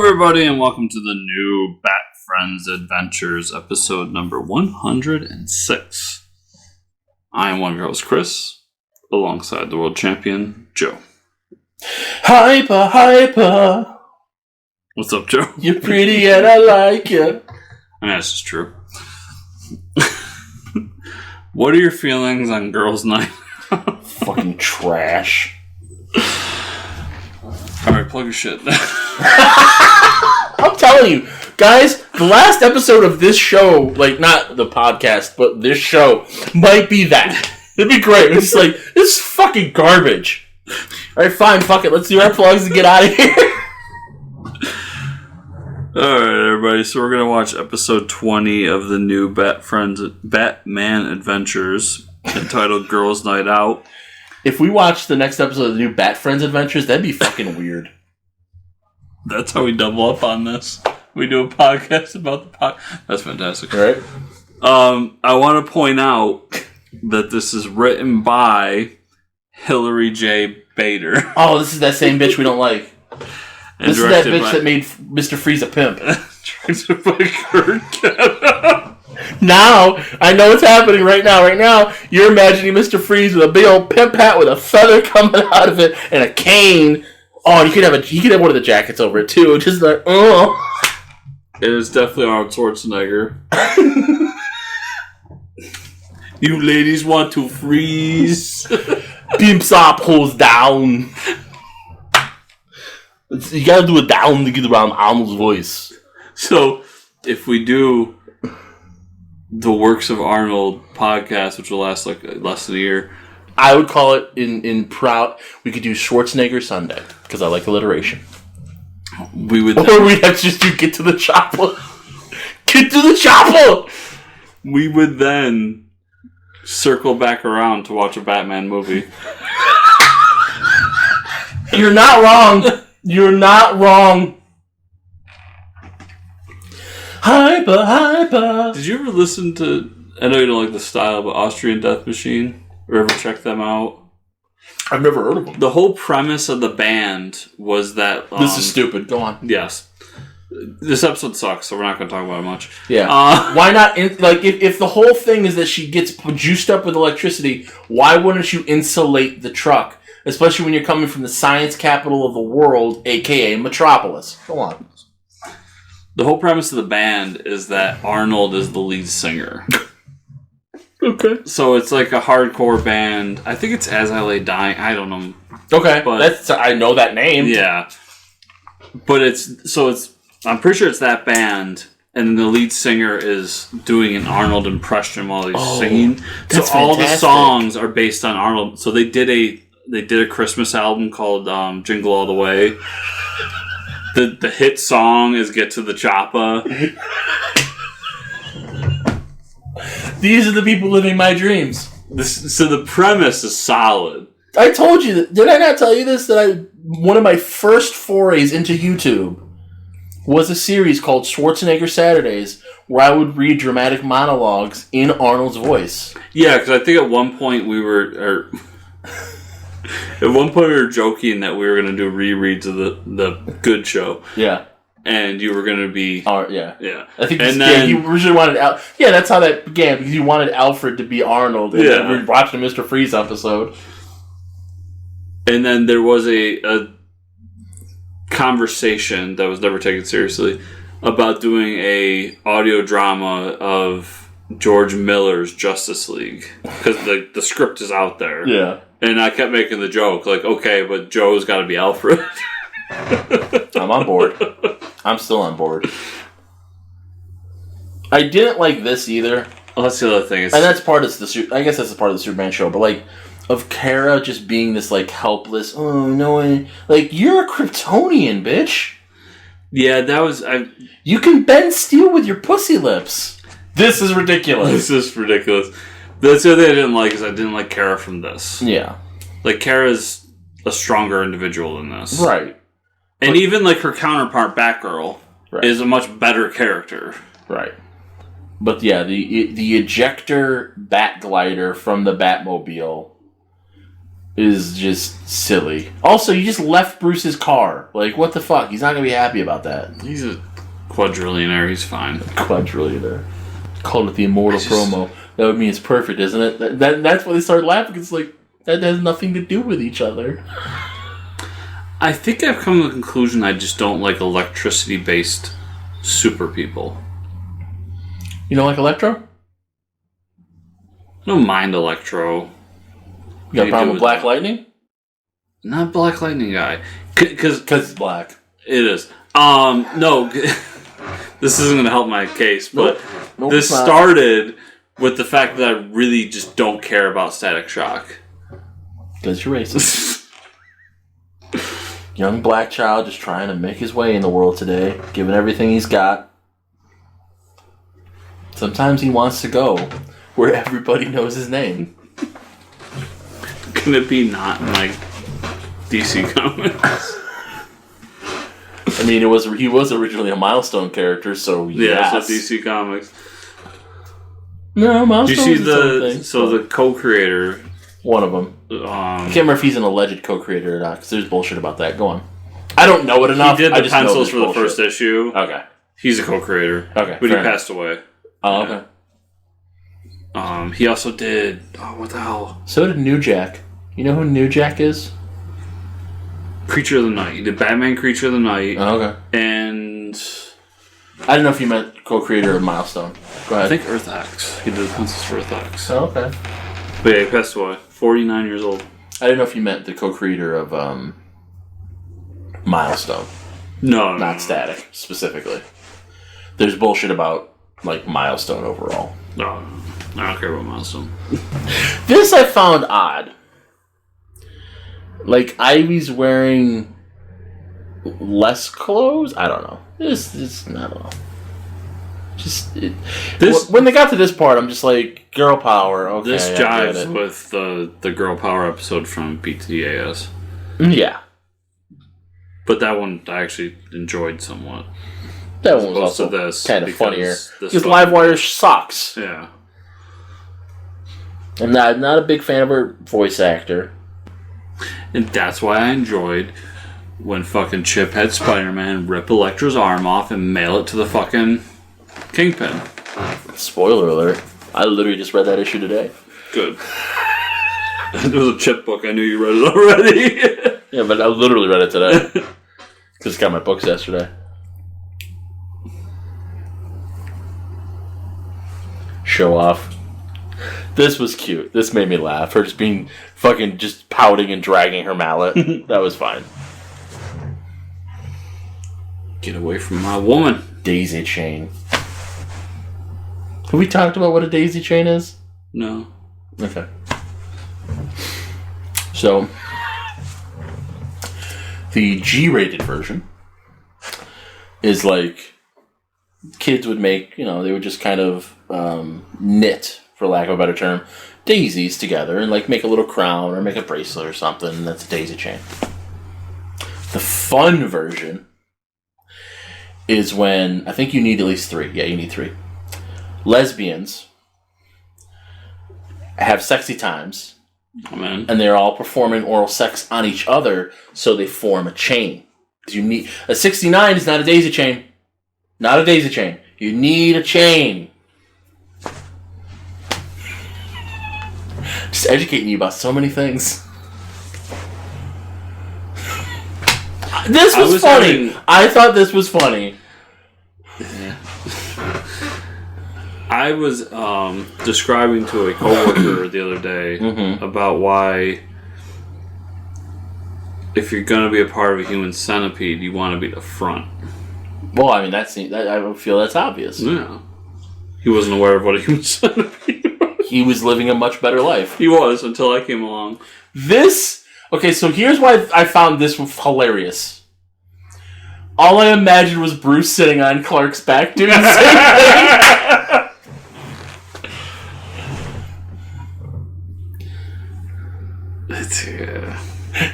everybody, and welcome to the new Bat Friends Adventures, episode number 106. I am one of your hosts, Chris, alongside the world champion, Joe. Hyper. What's up, Joe? You're pretty and I like you. I mean, that's just true. What are your feelings on Girls' Night? Fucking trash. Alright, plug your shit. I'm telling you, guys, the last episode of this show, like, not the podcast, but this show, might be that. It'd be great. It's like, this is fucking garbage. Alright, fine, fuck it. Let's do our plugs and get out of here. Alright, everybody, so we're going to watch episode 20 of the new Batman Adventures, entitled Girls' Night Out. If we watch the next episode of the new Bat Friends Adventures, that'd be fucking weird. That's how we double up on this. We do a podcast about the podcast. That's fantastic. All right. I want to point out that this is written by Hillary J. Bader. Oh, this is that same bitch we don't like. And this is that bitch that made Mr. Freeze a pimp. Directed by Kurt Cameron. Now, I know what's happening right now. Right now, you're imagining Mr. Freeze with a big old pimp hat with a feather coming out of it and a cane. Oh, you could have one of the jackets over it too. Just like, oh. It is definitely Arnold Schwarzenegger. You ladies want to freeze? Pimps up, hoes down. You gotta do a down to get around Arnold's voice. So, if we do the Works of Arnold podcast, which will last like less than a year, I would call it in proud. We could do Schwarzenegger Sunday because I like alliteration. We would, or we'd have to just do Get to the Chopper. Get to the Chopper. We would then circle back around to watch a Batman movie. You're not wrong. You're not wrong. Hyper. Did you ever listen to, I know you don't like the style, but Austrian Death Machine? Or ever check them out? I've never heard of them. The whole premise of the band was that... this is stupid. Go on. Yes. This episode sucks, so we're not going to talk about it much. Yeah. Why not... if the whole thing is that she gets juiced up with electricity, why wouldn't you insulate the truck? Especially when you're coming from the science capital of the world, a.k.a. Metropolis. Go on. The whole premise of the band is that Arnold is the lead singer. Okay. So it's like a hardcore band. I think it's As I Lay Dying. I don't know. Okay. But I know that name. Yeah. But I'm pretty sure it's that band, and then the lead singer is doing an Arnold impression while he's singing. So all the songs are based on Arnold. So they did a Christmas album called Jingle All the Way. The hit song is Get to the Choppa. These are the people living my dreams. So the premise is solid. I told you that. Did I not tell you this? That one of my first forays into YouTube was a series called Schwarzenegger Saturdays, where I would read dramatic monologues in Arnold's voice. Yeah, because I think at one point we were joking that we were going to do rereads of the Good Show. Yeah. And you were going to be... Yeah. I think he originally wanted... Yeah, that's how that began, because you wanted Alfred to be Arnold, and then we were watching a Mr. Freeze episode. And then there was a conversation that was never taken seriously about doing a audio drama of George Miller's Justice League, because the script is out there. Yeah. And I kept making the joke, like, okay, but Joe's got to be Alfred. I'm on board. I'm still on board. I didn't like this either. Well, that's the other thing. And that's part of I guess that's part of the Superman show, but like, of Kara just being this like helpless, oh no, like, you're a Kryptonian, bitch. Yeah, that was... You can bend steel with your pussy lips. This is ridiculous. This is ridiculous. That's the other thing I didn't like, is I didn't like Kara from this. Yeah. Like, Kara's a stronger individual than this. Right. And even, like, her counterpart, Batgirl, is a much better character. Right. But, yeah, the ejector bat glider from the Batmobile is just silly. Also, you just left Bruce's car. Like, what the fuck? He's not going to be happy about that. He's a quadrillionaire. He's fine. Quadrillionaire. Called it the immortal promo. That would mean it's perfect, isn't it? That's why they start laughing. It's like, that has nothing to do with each other. I think I've come to the conclusion I just don't like electricity-based super people. You don't like Electro? I don't mind Electro. You got a problem with Black Lightning? Not Black Lightning guy. Because it's black. It is. No. This isn't going to help my case, but nope, this started with the fact that I really just don't care about Static Shock. Because you're racist. Young black child just trying to make his way in the world today, giving everything he's got. Sometimes he wants to go where everybody knows his name. Can it be not in, like, DC Comics? I mean, he was originally a Milestone character, so yeah, so DC Comics. No, Milestone. Do you see the co-creator? One of them. I can't remember if he's an alleged co-creator or not, because there's bullshit about that. Go on. I don't know it enough. He did the pencils for the first issue. Okay. He's a co-creator. Okay. But he passed away. Oh, okay. He also did... Oh, what the hell? So did New Jack. You know who New Jack is? Creature of the Night. He did Batman Creature of the Night. Oh, okay. And... I didn't know if you meant co-creator of Milestone. Go ahead. I think Earth X. He did the pencils for Earth X. Oh, okay. But yeah, he passed away. 49 years old. I didn't know if you meant the co-creator of Milestone. No, not Static, specifically. There's bullshit about, like, Milestone overall. No, I don't care about Milestone. This I found odd. Like, Ivy's wearing less clothes? I don't know. This I don't know. When they got to this part, I'm just like, girl power. Okay, this jives with the girl power episode from BTAS. Yeah, but that one I actually enjoyed somewhat. That one was also kind of funnier because Livewire sucks. Yeah, I'm not a big fan of her voice actor, and that's why I enjoyed when fucking Chip had Spider-Man rip Elektra's arm off and mail it to the fucking Kingpin. Spoiler alert. I literally just read that issue today. Good. There was a Chip book. I knew you read it already. Yeah, but I literally read it today. Because I got my books yesterday. Show off. This was cute. This made me laugh. Her just being fucking just pouting and dragging her mallet. That was fine. Get away from my woman. Daisy chain. Have we talked about what a daisy chain is? No. Okay. So, the G-rated version is like kids would make, they would just kind of knit, for lack of a better term, daisies together and like make a little crown or make a bracelet or something, and that's a daisy chain. The fun version is when, I think you need at least 3. Yeah, you need 3. Lesbians have sexy times, and they're all performing oral sex on each other, so they form a chain. You need a 69 is not a daisy chain, not a daisy chain. You need a chain. Just educating you about so many things. This was funny. I thought this was funny. Yeah. I was describing to a coworker the other day about why, if you're going to be a part of a human centipede, you want to be the front. Well, I mean, I feel that's obvious. Yeah. He wasn't aware of what a human centipede was. He was living a much better life. He was, until I came along. Okay, so here's why I found this hilarious. All I imagined was Bruce sitting on Clark's back doing the same thing.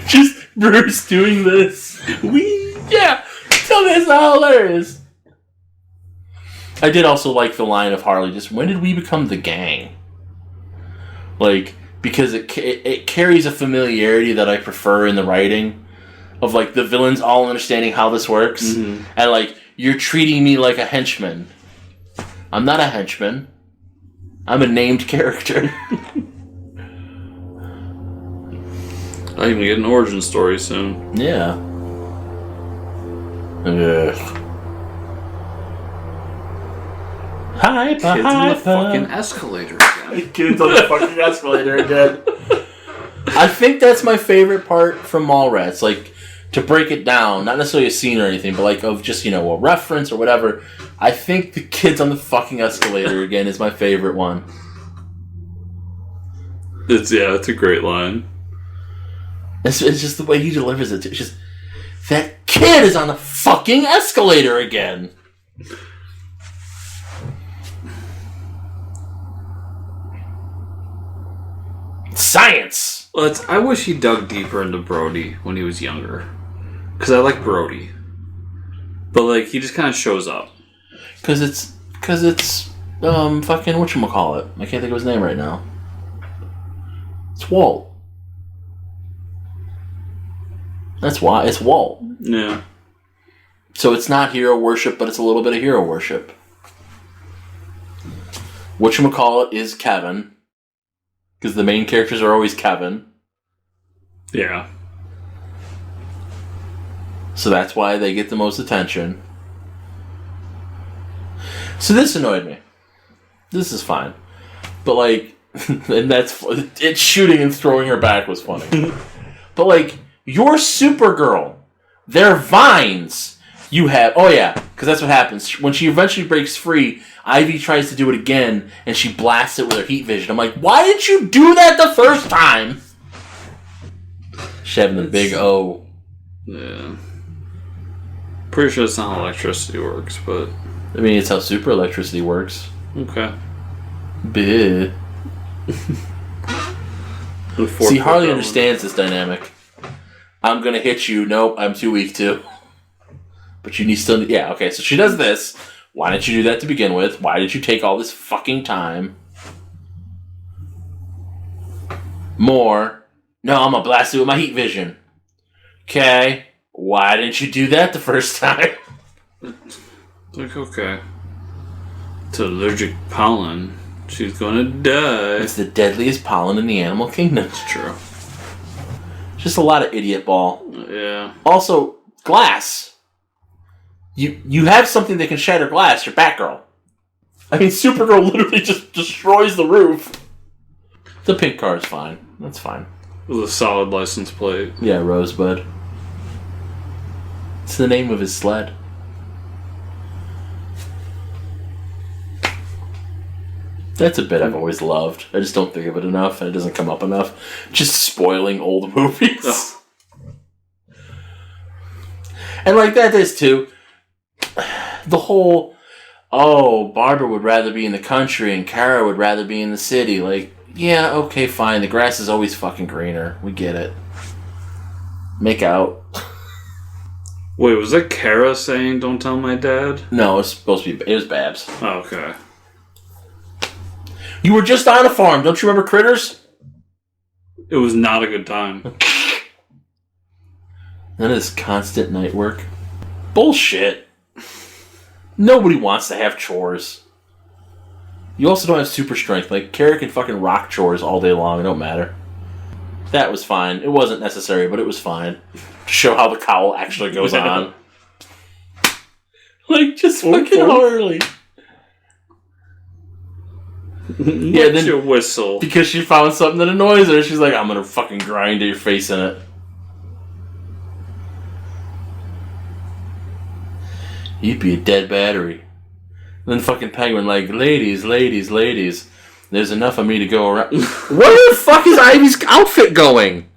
Just Bruce doing this. Tell me it's not hilarious. I did also like the line of Harley, just, when did we become the gang? Like, because it carries a familiarity that I prefer in the writing of like the villains all understanding how this works, and like you're treating me like a henchman. I'm not a henchman. I'm a named character. I even get an origin story soon. Yeah. Ugh. Hyper, Kids on the fucking escalator again. Kids on the fucking escalator again. I think that's my favorite part from Mallrats. Like, to break it down, not necessarily a scene or anything, but like of just, a reference or whatever. I think the kids on the fucking escalator again is my favorite one. It's a great line. It's just the way he delivers it. It's just, that kid is on the fucking escalator again. Science! Well, I wish he dug deeper into Brody when he was younger. Because I like Brody. But, like, he just kind of shows up. Because it's fucking whatchamacallit. I can't think of his name right now. It's Walt. That's why. It's Walt. Yeah. So it's not hero worship, but it's a little bit of hero worship. Whatchamacallit is Kevin. Because the main characters are always Kevin. Yeah. So that's why they get the most attention. So this annoyed me. This is fine. But like, and it's shooting and throwing her back was funny. But like, you're Supergirl. They're vines. You have, because that's what happens. When she eventually breaks free, Ivy tries to do it again, and she blasts it with her heat vision. I'm like, why did you do that the first time? She's having the big O. Yeah. Pretty sure that's not how electricity works, but... I mean, it's how super electricity works. Okay. Bleh. See, Harley understands this dynamic. I'm gonna hit you. Nope, I'm too weak to. But you need still... Yeah, okay, so she does this. Why didn't you do that to begin with? Why did you take all this fucking time? More. No, I'm gonna blast it with my heat vision. Okay. Why didn't you do that the first time? Like, okay. It's allergic pollen. She's gonna die. It's the deadliest pollen in the animal kingdom. It's true. Just a lot of idiot ball. Yeah. Also, glass. You have something that can shatter glass. You're Batgirl. I mean, Supergirl literally just destroys the roof. The pink car is fine. That's fine. With a solid license plate. Yeah, Rosebud. It's the name of his sled. That's a bit I've always loved. I just don't think of it enough, and it doesn't come up enough. Just spoiling old movies. Oh. And like that is too. The whole, Barbara would rather be in the country and Kara would rather be in the city. Like, yeah, okay, fine. The grass is always fucking greener. We get it. Make out. Wait, was that Kara saying "Don't tell my dad"? No, it's supposed to be. It was Babs. Oh, okay. You were just on a farm. Don't you remember Critters? It was not a good time. None of this constant night work. Bullshit. Nobody wants to have chores. You also don't have super strength. Like, Kara can fucking rock chores all day long. It don't matter. That was fine. It wasn't necessary, but it was fine. To show how the cowl actually goes on. Like, just fucking Harley. Yeah, then your whistle. Because she found something that annoys her, she's like, I'm gonna fucking grind your face in it. You'd be a dead battery. And then fucking Penguin like, ladies. There's enough of me to go around. Where the fuck is Ivy's outfit going?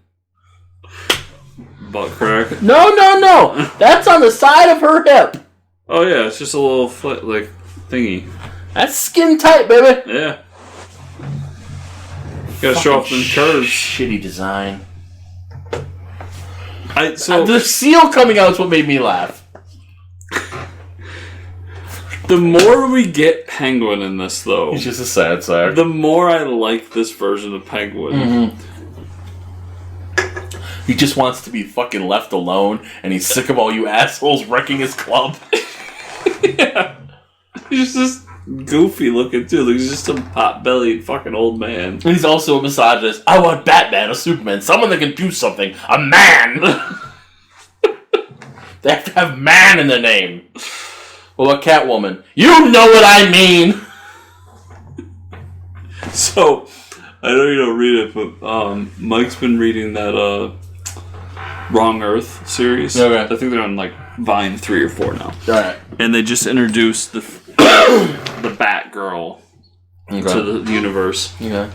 Butt crack. No. That's on the side of her hip. Oh yeah, it's just a little thingy. That's skin tight, baby. Yeah. Gotta show off them curves. Shitty design. So the seal coming out is what made me laugh. The more we get Penguin in this, though, he's just a sad sack. The more I like this version of Penguin. Mm-hmm. He just wants to be fucking left alone, and he's sick of all you assholes wrecking his club. Yeah. He's just goofy looking, too. Like, he's just some pot-bellied fucking old man. And he's also a misogynist. I want Batman, a Superman, someone that can do something. A man! They have to have man in their name. Well, a Catwoman. You know what I mean! So, I know you don't read it, but Mike's been reading that Wrong Earth series. Okay. I think they're on like volume 3 or 4 now. Alright. And they just introduced the Batgirl to the universe. Okay.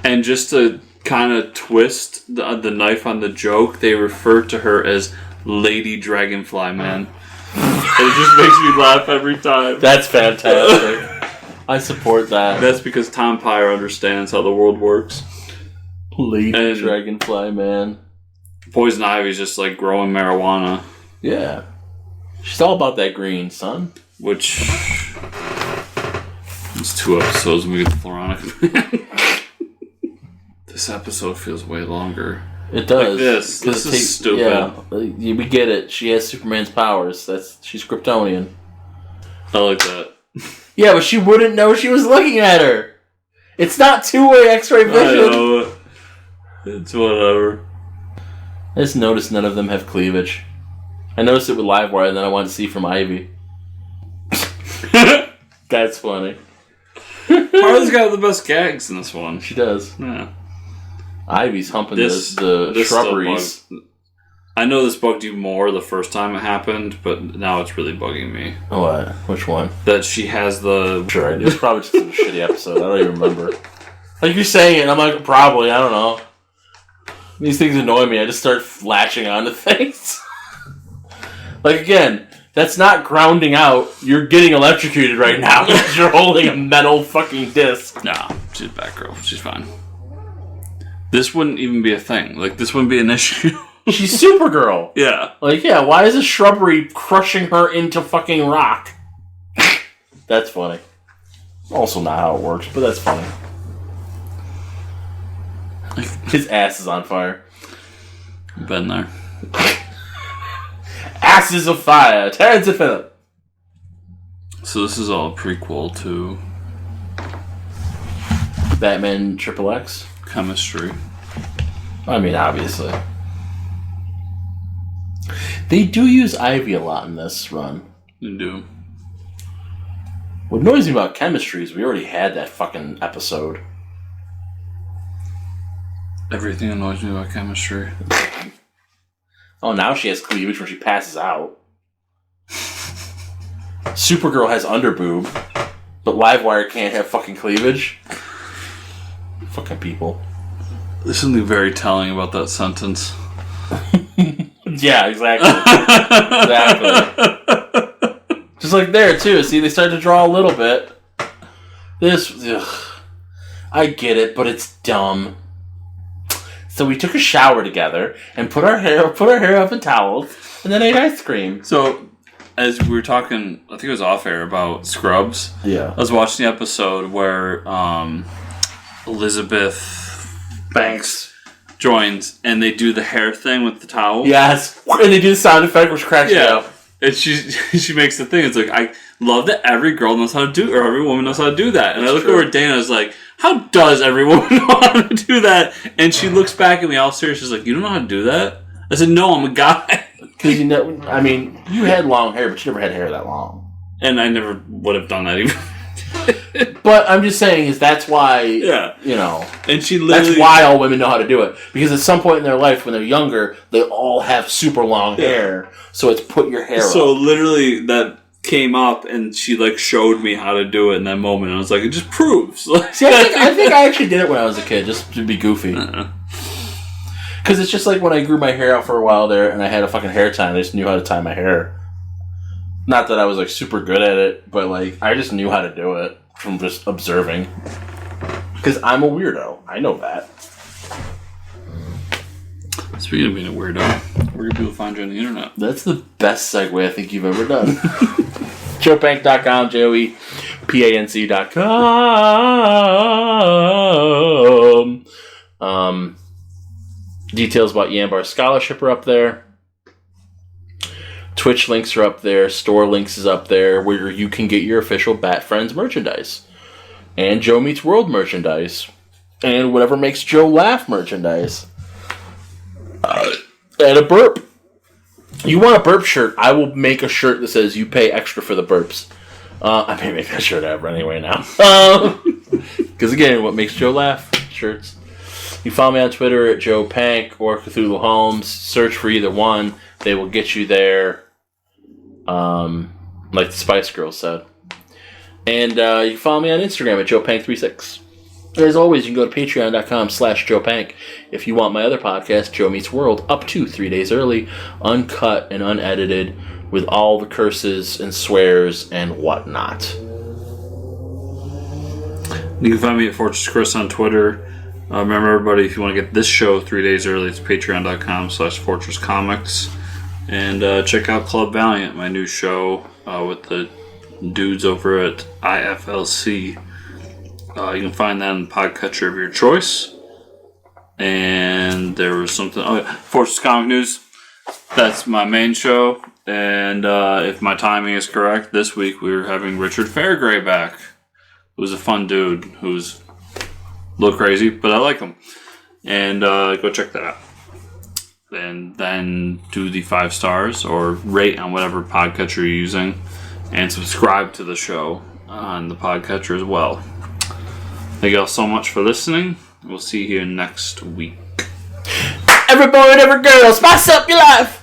And just to kind of twist the knife on the joke, they refer to her as Lady Dragonfly Man. And it just makes me laugh every time. That's fantastic. I support that. That's because Tom Pyre understands how the world works. Lady Dragonfly Man. Poison Ivy's just like growing marijuana. Yeah. She's all about that green, son. Which... It's 2 episodes and we get the Floronic. This episode feels way longer. It does. Like this is stupid. Yeah, we get it. She has Superman's powers. She's Kryptonian. I like that. Yeah, but she wouldn't know she was looking at her. It's not two-way X-ray vision. I know. It's whatever. I just noticed none of them have cleavage. I noticed it with Livewire, and then I wanted to see from Ivy. That's funny. Harley's got the best gags in this one. She does. Yeah. Ivy's humping the shrubberies. I know this bugged you more the first time it happened, but now it's really bugging me. What? Which one? That she has the... Sure, it's probably just a shitty episode. I don't even remember. Like, you're saying it, I'm like, probably, I don't know. These things annoy me. I just start latching onto things. Like, again, that's not grounding out. You're getting electrocuted right now because you're holding a metal fucking disc. Nah, she's Batgirl. She's fine. This wouldn't even be a thing. Like, this wouldn't be an issue. She's Supergirl. Yeah. Like, yeah, why is a shrubbery crushing her into fucking rock? That's funny. Also not how it works, but that's funny. His ass is on fire. Been there. Asses of fire. Terrence and Phillip. So this is all a prequel to Batman XXX. Chemistry. I mean, obviously. They do use Ivy a lot in this run. You do. What annoys me about Chemistry is we already had that fucking episode. Everything annoys me about Chemistry. Oh, now she has cleavage when she passes out. Supergirl has underboob, but Livewire can't have fucking cleavage. Fucking people. There's something very telling about that sentence. Yeah, exactly. Exactly. Just like there, too. See, they started to draw a little bit. I get it, but it's dumb. So we took a shower together and put our hair up in towels and then ate ice cream. So, as we were talking, I think it was off air about Scrubs. Yeah. I was watching the episode where Elizabeth Banks joins and they do the hair thing with the towel. Yes. And they do the sound effect, which cracks me up. And she makes the thing. It's like, I love that every girl knows how to do, or every woman knows how to do that. And I look over at Dana, I was like, how does every woman know how to do that? And she looks back at me all serious. She's like, you don't know how to do that? I said, no, I'm a guy. Because you had long hair, but you never had hair that long. And I never would have done that even. But I'm just saying that's why, And she literally... That's why all women know how to do it. Because at some point in their life, when they're younger, they all have super long hair. So it's put your hair up. So literally, that came up, and she showed me how to do it in that moment. And I was like, it just proves. See, I think I actually did it when I was a kid, just to be goofy. Because it's just like when I grew my hair out for a while there, and I had a fucking hair tie, and I just knew how to tie my hair. Not that I was super good at it, but I just knew how to do it from just observing. Because I'm a weirdo. I know that. Speaking of being a weirdo, where do people find you on the internet? That's the best segue I think you've ever done. JoePank.com, JoeyPanc.com. Details about Yambar's scholarship are up there. Twitch links are up there. Store links is up there where you can get your official Bat Friends merchandise. And Joe Meets World merchandise. And whatever makes Joe laugh merchandise. And a burp. You want a burp shirt? I will make a shirt that says you pay extra for the burps. I may make that shirt ever anyway now. Because again, what makes Joe laugh? Shirts. You follow me on Twitter at Joe Pank or Cthulhu Holmes. Search for either one. They will get you there. Like the Spice Girls said. And you can follow me on Instagram at JoePank36. As always, you can go to patreon.com/JoePank if you want my other podcast, Joe Meets World, up to 3 days early, uncut and unedited, with all the curses and swears and whatnot. You can find me at Fortress Chris on Twitter. Remember, everybody, if you want to get this show 3 days early, it's patreon.com/Fortress Comics. And check out Club Valiant, my new show with the dudes over at IFLC. You can find that in the podcatcher of your choice. And there was something... Oh, yeah. Fortress Comic News. That's my main show. And if my timing is correct, this week we're having Richard Fairgray back. Who's a fun dude. Who's a little crazy, but I like him. And go check that out. And then do the 5 stars or rate on whatever podcatcher you're using. And subscribe to the show on the podcatcher as well. Thank you all so much for listening. We'll see you next week. Every boy and every girl, spice up your life!